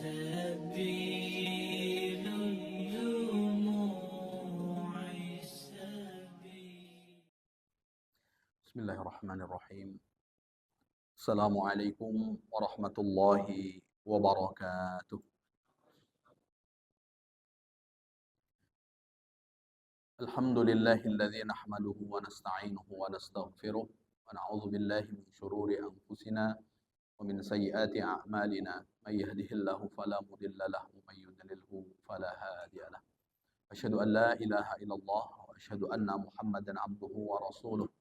سبيل الدموع سبيل. بسم الله الرحمن الرحيم. السلام عليكم ورحمة الله وبركاته. الحمد لله الذي نحمده ونستعينه ونستغفره ونعوذ بالله من شرور أنفسنا ومن سيئات أعمالنا. من يهده الله فلا مضل له ومن يضلله فلا هادي له. أشهد أن لا إله إلا الله وأشهد أن محمدا عبده ورسوله.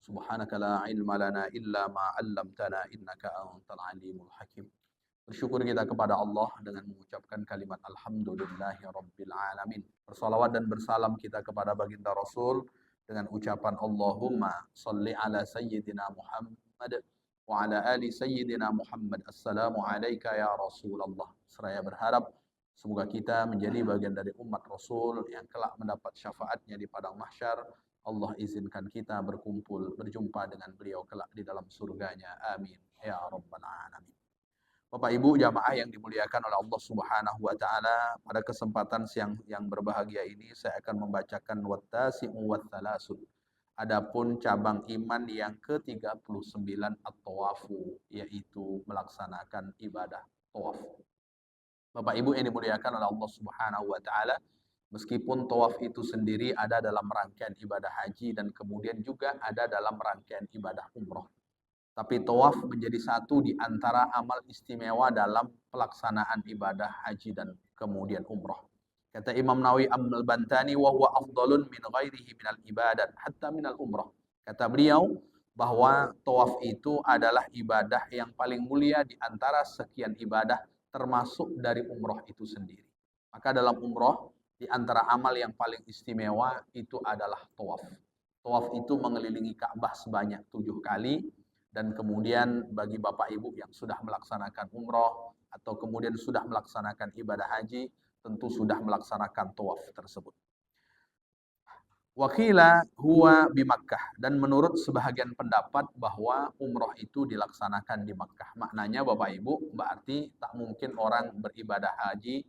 Subhanaka la ilma lana illa ma 'allamtana innaka antal alimul hakim. Bersyukur kita kepada Allah dengan mengucapkan kalimat alhamdulillahi rabbil alamin. Bersalawat dan bersalam kita kepada baginda Rasul dengan ucapan Allahumma salli ala sayyidina Muhammad wa ala ali sayyidina Muhammad. Assalamu alayka ya Rasulullah. Seraya berharap semoga kita menjadi bagian dari umat Rasul yang kelak mendapat syafaatnya di padang mahsyar. Allah izinkan kita berjumpa dengan beliau kelak di dalam surganya. Amin. Ya Rabbal Alamin. Bapak Ibu jamaah yang dimuliakan oleh Allah Subhanahu wa taala, pada kesempatan siang yang berbahagia ini saya akan membacakan wattasi'u watsalasun. Adapun cabang iman yang ke-39 at-tawafu, yaitu melaksanakan ibadah tawaf. Bapak Ibu yang dimuliakan oleh Allah Subhanahu wa taala, meskipun tawaf itu sendiri ada dalam rangkaian ibadah haji dan kemudian juga ada dalam rangkaian ibadah umroh. Tapi tawaf menjadi satu di antara amal istimewa dalam pelaksanaan ibadah haji dan kemudian umroh. Kata Imam Nawawi Al-Bantani, wa huwa afdalun min ghairihi minal ibadat hatta minal umroh. Kata beliau bahwa tawaf itu adalah ibadah yang paling mulia di antara sekian ibadah termasuk dari umroh itu sendiri. Maka dalam umroh di antara amal yang paling istimewa itu adalah tawaf. Tawaf itu mengelilingi Ka'bah sebanyak 7 kali. Dan kemudian bagi Bapak Ibu yang sudah melaksanakan umroh atau kemudian sudah melaksanakan ibadah haji, tentu sudah melaksanakan tawaf tersebut. Wakila huwa bi Makkah. Dan menurut sebahagian pendapat bahwa umroh itu dilaksanakan di Makkah. Maknanya Bapak Ibu berarti tak mungkin orang beribadah haji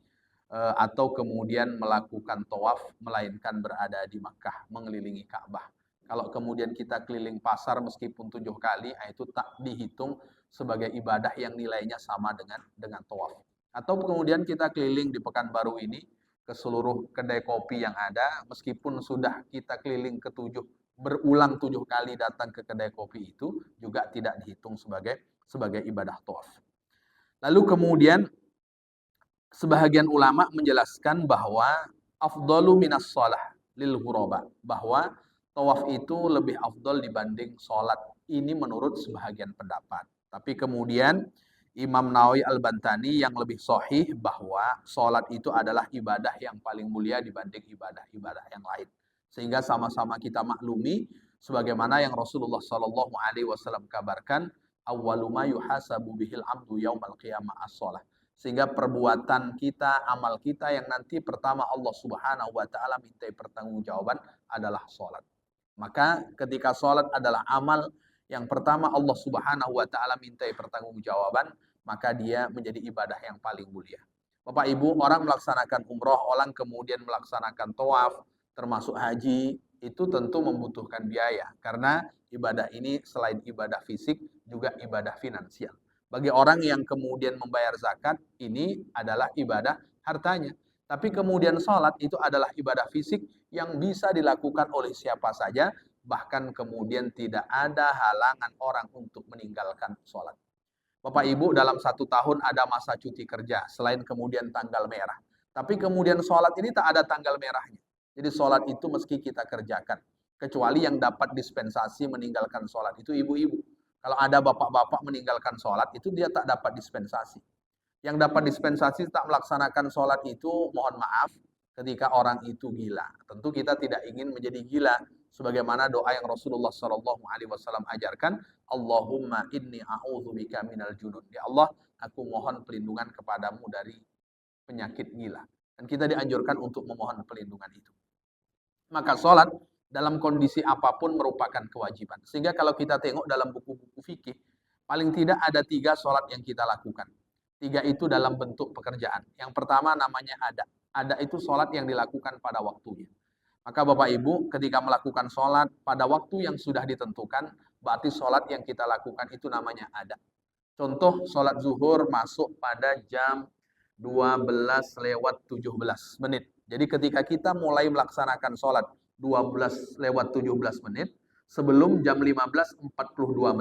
atau kemudian melakukan tawaf melainkan berada di Makkah mengelilingi Ka'bah. Kalau kemudian kita keliling pasar meskipun 7 kali, itu tak dihitung sebagai ibadah yang nilainya sama dengan tawaf. Atau kemudian kita keliling di Pekanbaru ini ke seluruh kedai kopi yang ada, meskipun sudah kita keliling berulang 7 kali datang ke kedai kopi itu juga tidak dihitung sebagai ibadah tawaf. Lalu kemudian sebahagian ulama menjelaskan bahwa afdalu minas shalah lil ghuraba, bahwa tawaf itu lebih afdal dibanding sholat. Ini menurut sebahagian pendapat. Tapi kemudian Imam Nawawi Al-Bantani yang lebih sahih bahwa sholat itu adalah ibadah yang paling mulia dibanding ibadah-ibadah yang lain. Sehingga sama-sama kita maklumi sebagaimana yang Rasulullah SAW kabarkan, awwalu ma yuhasabu bihil abdu yaumal qiyamah as-shalah. Sehingga perbuatan kita, amal kita yang nanti pertama Allah Subhanahu wa taala minta pertanggungjawaban adalah sholat. Maka ketika sholat adalah amal yang pertama Allah Subhanahu wa taala minta pertanggungjawaban, maka dia menjadi ibadah yang paling mulia. Bapak Ibu, orang melaksanakan umroh, orang kemudian melaksanakan tawaf, termasuk haji, itu tentu membutuhkan biaya. Karena ibadah ini selain ibadah fisik, juga ibadah finansial. Bagi orang yang kemudian membayar zakat, ini adalah ibadah hartanya. Tapi kemudian sholat itu adalah ibadah fisik yang bisa dilakukan oleh siapa saja, bahkan kemudian tidak ada halangan orang untuk meninggalkan sholat. Bapak Ibu, dalam 1 tahun ada masa cuti kerja, selain kemudian tanggal merah. Tapi kemudian sholat ini tak ada tanggal merahnya. Jadi sholat itu meski kita kerjakan. Kecuali yang dapat dispensasi meninggalkan sholat itu ibu-ibu. Kalau ada bapak-bapak meninggalkan sholat, itu dia tak dapat dispensasi. Yang dapat dispensasi tak melaksanakan sholat itu, mohon maaf, ketika orang itu gila. Tentu kita tidak ingin menjadi gila. Sebagaimana doa yang Rasulullah SAW ajarkan, Allahumma inni a'udzubika minal junun. Ya Allah, aku mohon perlindungan kepadamu dari penyakit gila. Dan kita dianjurkan untuk memohon perlindungan itu. Maka sholat dalam kondisi apapun merupakan kewajiban. Sehingga kalau kita tengok dalam buku-buku fikih, paling tidak ada 3 sholat yang kita lakukan. 3 itu dalam bentuk pekerjaan. Yang pertama namanya ada. Ada itu sholat yang dilakukan pada waktunya. Maka Bapak Ibu ketika melakukan sholat pada waktu yang sudah ditentukan, berarti sholat yang kita lakukan itu namanya ada. Contoh sholat zuhur masuk pada jam 12 lewat 17 menit. Jadi ketika kita mulai melaksanakan sholat 12 lewat 17 menit, sebelum jam 15.42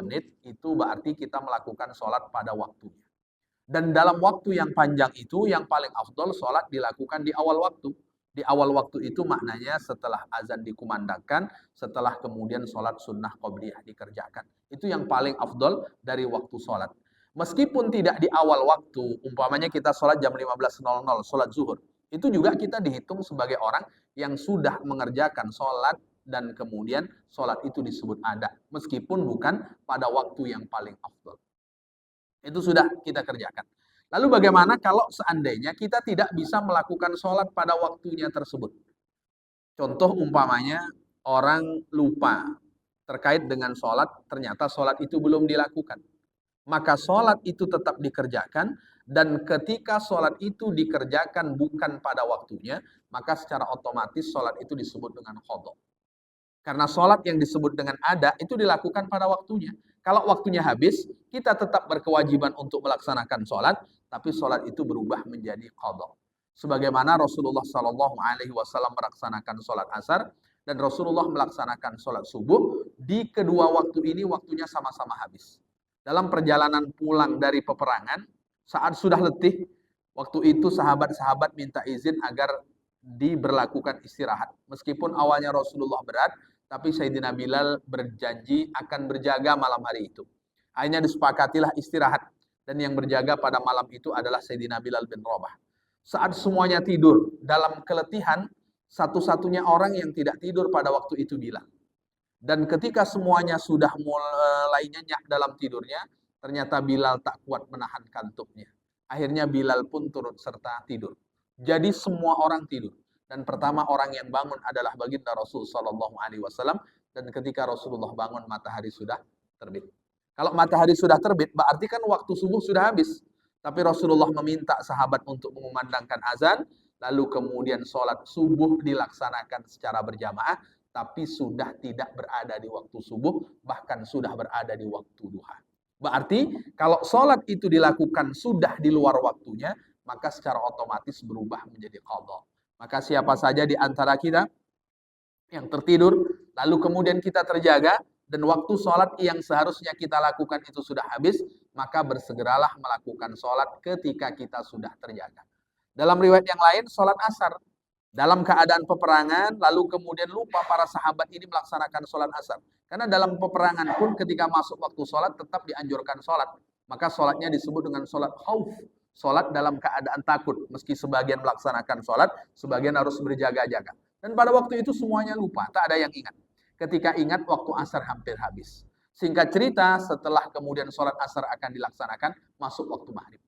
menit, itu berarti kita melakukan sholat pada waktunya. Dan dalam waktu yang panjang itu, yang paling afdol sholat dilakukan di awal waktu. Di awal waktu itu maknanya setelah azan dikumandangkan, setelah kemudian sholat sunnah qobliyah dikerjakan. Itu yang paling afdol dari waktu sholat. Meskipun tidak di awal waktu, umpamanya kita sholat jam 15.00, sholat zuhur. Itu juga kita dihitung sebagai orang yang sudah mengerjakan sholat dan kemudian sholat itu disebut ada. Meskipun bukan pada waktu yang paling afdol. Itu sudah kita kerjakan. Lalu bagaimana kalau seandainya kita tidak bisa melakukan sholat pada waktunya tersebut? Contoh umpamanya orang lupa terkait dengan sholat, ternyata sholat itu belum dilakukan. Maka sholat itu tetap dikerjakan, dan ketika sholat itu dikerjakan bukan pada waktunya, maka secara otomatis sholat itu disebut dengan qadha. Karena sholat yang disebut dengan ada itu dilakukan pada waktunya. Kalau waktunya habis, kita tetap berkewajiban untuk melaksanakan sholat, tapi sholat itu berubah menjadi qadha. Sebagaimana Rasulullah Shallallahu Alaihi Wasallam melaksanakan sholat asar dan Rasulullah melaksanakan sholat subuh, di kedua waktu ini waktunya sama-sama habis. Dalam perjalanan pulang dari peperangan, saat sudah letih, waktu itu sahabat-sahabat minta izin agar diberlakukan istirahat. Meskipun awalnya Rasulullah berat, tapi Sayyidina Bilal berjanji akan berjaga malam hari itu. Akhirnya disepakatilah istirahat. Dan yang berjaga pada malam itu adalah Sayyidina Bilal bin Rabah. Saat semuanya tidur dalam keletihan, satu-satunya orang yang tidak tidur pada waktu itu Bilal. Dan ketika semuanya sudah mulai nyenyak dalam tidurnya, ternyata Bilal tak kuat menahan kantuknya. Akhirnya Bilal pun turut serta tidur. Jadi semua orang tidur. Dan pertama orang yang bangun adalah baginda Rasul Sallallahu Alaihi Wasallam. Dan ketika Rasulullah bangun, matahari sudah terbit. Kalau matahari sudah terbit, berarti kan waktu subuh sudah habis. Tapi Rasulullah meminta sahabat untuk mengumandangkan azan, lalu kemudian sholat subuh dilaksanakan secara berjamaah, tapi sudah tidak berada di waktu subuh, bahkan sudah berada di waktu duha. Berarti kalau sholat itu dilakukan sudah di luar waktunya, maka secara otomatis berubah menjadi qadha. Maka siapa saja di antara kita yang tertidur, lalu kemudian kita terjaga, dan waktu sholat yang seharusnya kita lakukan itu sudah habis, maka bersegeralah melakukan sholat ketika kita sudah terjaga. Dalam riwayat yang lain, sholat asar. Dalam keadaan peperangan, lalu kemudian lupa para sahabat ini melaksanakan sholat asar. Karena dalam peperangan pun ketika masuk waktu sholat tetap dianjurkan sholat. Maka sholatnya disebut dengan sholat khauf. Sholat dalam keadaan takut. Meski sebagian melaksanakan sholat, sebagian harus berjaga-jaga. Dan pada waktu itu semuanya lupa, tak ada yang ingat. Ketika ingat, waktu asar hampir habis. Singkat cerita, setelah kemudian sholat asar akan dilaksanakan, masuk waktu maghrib.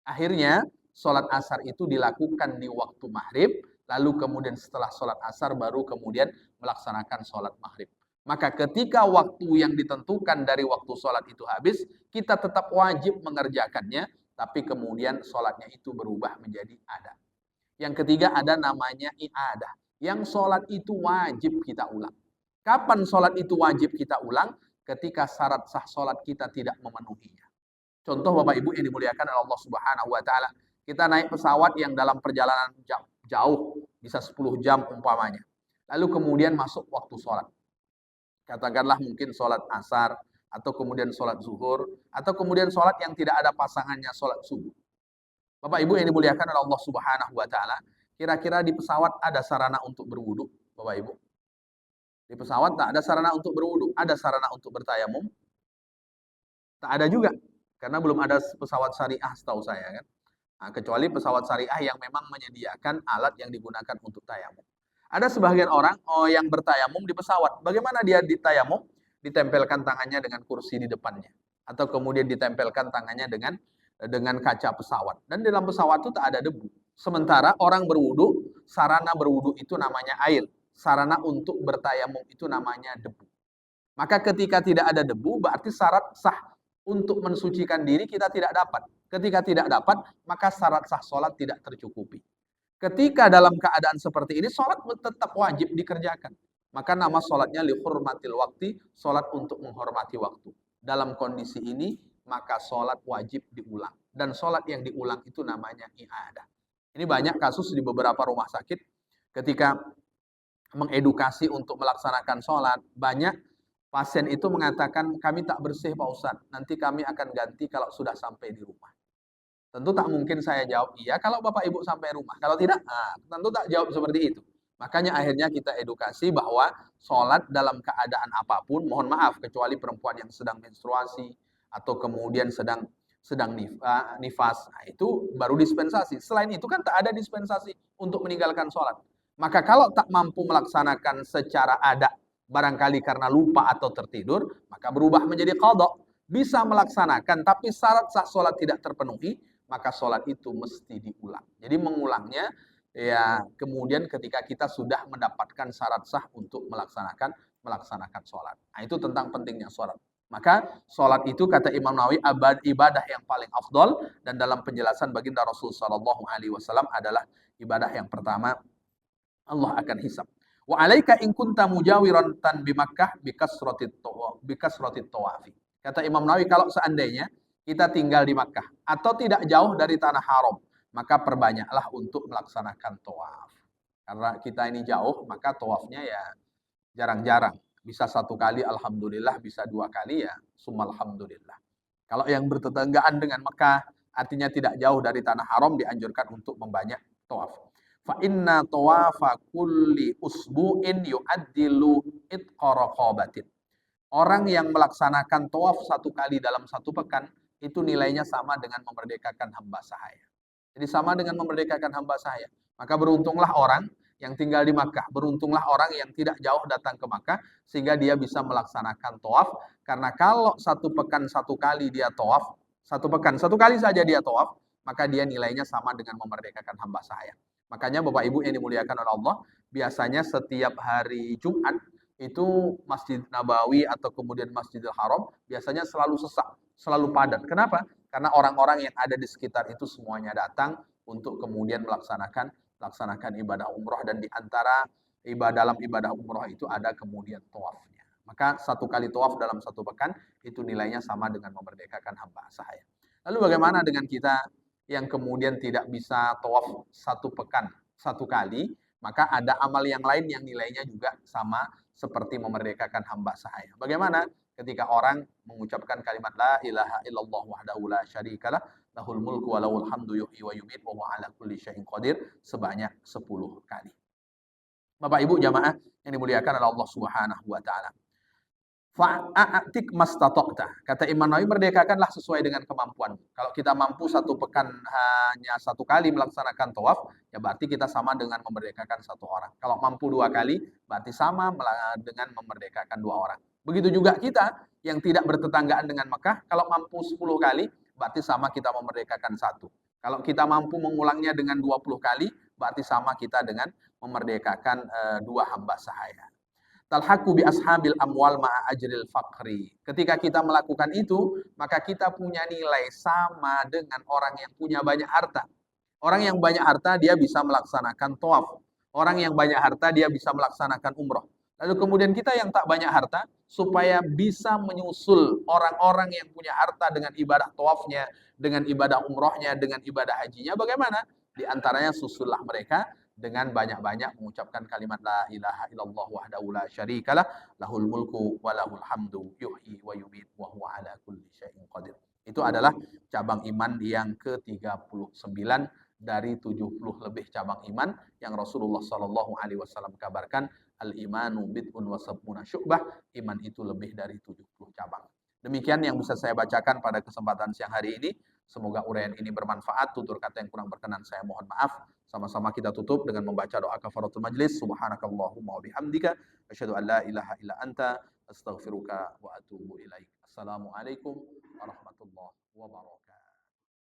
Akhirnya, sholat asar itu dilakukan di waktu maghrib, lalu kemudian setelah sholat asar baru kemudian melaksanakan sholat maghrib. Maka ketika waktu yang ditentukan dari waktu sholat itu habis, kita tetap wajib mengerjakannya, tapi kemudian sholatnya itu berubah menjadi ada. Yang ketiga ada namanya i'adah. Yang sholat itu wajib kita ulang. Kapan sholat itu wajib kita ulang? Ketika syarat sah sholat kita tidak memenuhinya. Contoh Bapak Ibu yang dimuliakan oleh Allah Subhanahu wa taala. Kita naik pesawat yang dalam perjalanan jauh, bisa 10 jam umpamanya. Lalu kemudian masuk waktu sholat. Katakanlah mungkin sholat asar, atau kemudian sholat zuhur, atau kemudian sholat yang tidak ada pasangannya, sholat subuh. Bapak Ibu yang dimuliakan oleh Allah Subhanahu wa taala, kira-kira di pesawat ada sarana untuk berwudu, Bapak Ibu? Di pesawat tak ada sarana untuk berwudu, ada sarana untuk bertayamum? Tak ada juga, karena belum ada pesawat syariah setahu saya kan. Nah, kecuali pesawat syariah yang memang menyediakan alat yang digunakan untuk tayamum. Ada sebagian orang yang bertayamum di pesawat. Bagaimana dia ditayamum? Ditempelkan tangannya dengan kursi di depannya, atau kemudian ditempelkan tangannya dengan kaca pesawat. Dan dalam pesawat itu tak ada debu. Sementara orang berwudu, sarana berwudu itu namanya air. Sarana untuk bertayamum itu namanya debu. Maka ketika tidak ada debu, berarti syarat sah untuk mensucikan diri kita tidak dapat. Ketika tidak dapat, maka syarat sah sholat tidak tercukupi. Ketika dalam keadaan seperti ini, sholat tetap wajib dikerjakan. Maka nama sholatnya lihurmatil waktu, sholat untuk menghormati waktu. Dalam kondisi ini, maka sholat wajib diulang. Dan sholat yang diulang itu namanya i'adah. Ini banyak kasus di beberapa rumah sakit, ketika mengedukasi untuk melaksanakan sholat, banyak pasien itu mengatakan, kami tak bersih Pak Ustadz, nanti kami akan ganti kalau sudah sampai di rumah. Tentu tak mungkin saya jawab iya kalau Bapak Ibu sampai rumah. Kalau tidak, tentu tak jawab seperti itu. Makanya akhirnya kita edukasi bahwa sholat dalam keadaan apapun, mohon maaf, kecuali perempuan yang sedang menstruasi atau kemudian sedang nifas, nah, itu baru dispensasi. Selain itu kan tak ada dispensasi untuk meninggalkan sholat. Maka kalau tak mampu melaksanakan secara ada, barangkali karena lupa atau tertidur, maka berubah menjadi qadha. Bisa melaksanakan, tapi syarat sah sholat tidak terpenuhi, maka sholat itu mesti diulang. Jadi mengulangnya ya kemudian ketika kita sudah mendapatkan syarat sah untuk melaksanakan sholat. Nah, itu tentang pentingnya sholat. Maka sholat itu kata Imam Nawawi ibadah yang paling afdol, dan dalam penjelasan baginda Rasul Shallallahu Alaihi Wasallam adalah ibadah yang pertama Allah akan hisab. Wa alaika in kunta mujawiran tan bi Makkah bikasratit tawafi. Kata Imam Nawawi, kalau seandainya kita tinggal di Makkah atau tidak jauh dari tanah haram, maka perbanyaklah untuk melaksanakan tawaf. Karena kita ini jauh, maka tawafnya ya jarang-jarang. Bisa satu kali alhamdulillah, bisa dua kali ya summa alhamdulillah. Kalau yang bertetanggaan dengan Makkah, artinya tidak jauh dari tanah haram, dianjurkan untuk membanyak tawaf. Fa inna tawafa kulli usbu'in yu'addilu itqaraqabatin. Orang yang melaksanakan tawaf satu kali dalam satu pekan, itu nilainya sama dengan memerdekakan hamba sahaya. Jadi sama dengan memerdekakan hamba sahaya. Maka beruntunglah orang yang tinggal di Makkah. Beruntunglah orang yang tidak jauh datang ke Makkah, sehingga dia bisa melaksanakan tawaf. Karena kalau satu pekan satu kali dia tawaf, satu pekan satu kali saja dia tawaf, maka dia nilainya sama dengan memerdekakan hamba sahaya. Makanya Bapak Ibu yang dimuliakan oleh Allah, biasanya setiap hari Jumat, itu Masjid Nabawi atau kemudian Masjidil Haram biasanya selalu sesak, selalu padat. Kenapa? Karena orang-orang yang ada di sekitar itu semuanya datang untuk kemudian melaksanakan ibadah umroh, dan di antara dalam ibadah umroh itu ada kemudian tawafnya. Maka satu kali tawaf dalam satu pekan itu nilainya sama dengan memerdekakan hamba sahaya. Lalu bagaimana dengan kita yang kemudian tidak bisa tawaf satu pekan satu kali? Maka ada amal yang lain yang nilainya juga sama seperti memerdekakan hamba sahaya. Bagaimana ketika orang mengucapkan kalimat la ilaha illallah wahdahu la syarikalah lahul mulku wa lahul hamdu yuhyi wa yumiit wa huwa ala kulli syai'in qadir sebanyak 10 kali. Bapak Ibu jamaah yang dimuliakan oleh Allah Subhanahu wa taala. Fa'atik mastatokta. Kata Imam Nawawi, merdekakanlah sesuai dengan kemampuan. Kalau kita mampu satu pekan hanya satu kali melaksanakan tawaf, ya berarti kita sama dengan memerdekakan satu orang. Kalau mampu dua kali, berarti sama dengan memerdekakan dua orang. Begitu juga kita yang tidak bertetanggaan dengan Mekah, kalau mampu 10 kali, berarti sama kita memerdekakan satu. Kalau kita mampu mengulangnya dengan 20 kali, berarti sama kita dengan memerdekakan dua hamba sahaya. Talhaku bi ashabil amwal ma'a ajril fakri. Ketika kita melakukan itu, maka kita punya nilai sama dengan orang yang punya banyak harta. Orang yang banyak harta dia bisa melaksanakan tawaf. Orang yang banyak harta dia bisa melaksanakan umroh. Lalu kemudian kita yang tak banyak harta, supaya bisa menyusul orang-orang yang punya harta dengan ibadah tawafnya, dengan ibadah umrohnya, dengan ibadah hajinya, bagaimana? Di antaranya susullah mereka dengan banyak-banyak mengucapkan kalimat la ilaha illallah wahdahu la syarikalah lahul mulku wa lahul hamdu yuhyi wa yumiit wa huwa ala kulli syai'in qadir. Itu adalah cabang iman yang ke-39 dari 70 lebih cabang iman yang Rasulullah Shallallahu alaihi wasallam kabarkan, al-imanu bid'un wa sab'una syu'bah, iman itu lebih dari 70 cabang. Demikian yang bisa saya bacakan pada kesempatan siang hari ini. Semoga uraian ini bermanfaat. Tutur kata yang kurang berkenan saya mohon maaf. Sama-sama kita tutup dengan membaca doa kafaratul majlis. Subhanakallahumma wa bihamdika asyhadu an la ilaha illa anta astaghfiruka wa atubu ilaik. Assalamualaikum warahmatullahi wabarakatuh.